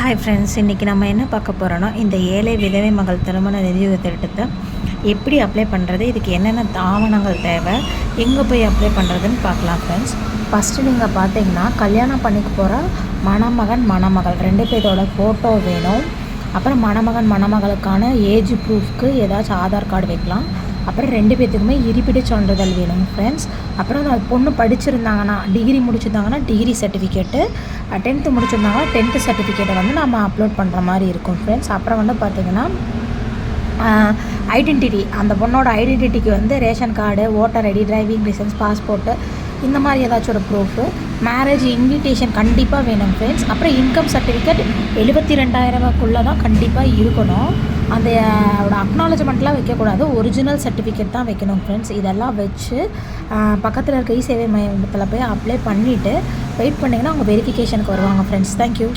Hi friends, இன்றைக்கி நம்ம என்ன பார்க்க போகிறோன்னா, இந்த ஏழை விதவை மகள் திருமண நிதியுதவி திட்டத்தை எப்படி அப்ளை பண்ணுறது, இதுக்கு என்னென்ன ஆவணங்கள் தேவை, எங்கே போய் அப்ளை பண்ணுறதுன்னு பார்க்கலாம் ஃப்ரெண்ட்ஸ். ஃபஸ்ட்டு நீங்கள் பார்த்தீங்கன்னா, கல்யாணம் பண்ணிக்க போகிற மணமகன் மணமகள் 2 பேரோட ஃபோட்டோ வேணும். அப்புறம் மணமகன் மணமகளுக்கான ஏஜ் ப்ரூஃப்க்கு ஏதாச்சும் ஆதார் கார்டு வைக்கலாம். அப்புறம் 2 பேர்த்துக்குமே இருப்பிடச் சான்றிதழ் வேணும் ஃப்ரெண்ட்ஸ். அப்புறம் அந்த பொண்ணு படிச்சிருந்தாங்கன்னா, டிகிரி முடிச்சிருந்தாங்கன்னா டிகிரி சர்டிஃபிகேட்டு, 10th முடிச்சிருந்தாங்கன்னா 10th சர்டிஃபிகேட்டை வந்து நம்ம அப்லோட் பண்ணுற மாதிரி இருக்கும் ஃப்ரெண்ட்ஸ். அப்புறம் வந்து பார்த்திங்கன்னா ஐடென்டிட்டி, அந்த பொண்ணோட ஐடென்டிட்டிக்கு வந்து ration card, voter ID, driving licence, passport, இந்த மாதிரி ஏதாச்சும் ஒரு ப்ரூஃபு, மேரேஜ் இன்விடேஷன் கண்டிப்பாக வேணும் ஃப்ரெண்ட்ஸ். அப்புறம் இன்கம் சர்டிஃபிகேட் 72,000 தான் கண்டிப்பாக இருக்கணும். அந்த அக்னாலஜ்மெண்ட்லாம் வைக்கக்கூடாது, ஒரிஜினல் சர்டிஃபிகேட் தான் வைக்கணும் ஃப்ரெண்ட்ஸ். இதெல்லாம் வச்சு பக்கத்தில் இருக்க இ சேவை மையத்தில் போய் அப்ளை பண்ணிவிட்டு வெயிட் பண்ணிங்கன்னா அவங்க வெரிஃபிகேஷனுக்கு வருவாங்க ஃப்ரெண்ட்ஸ். தேங்க்யூ.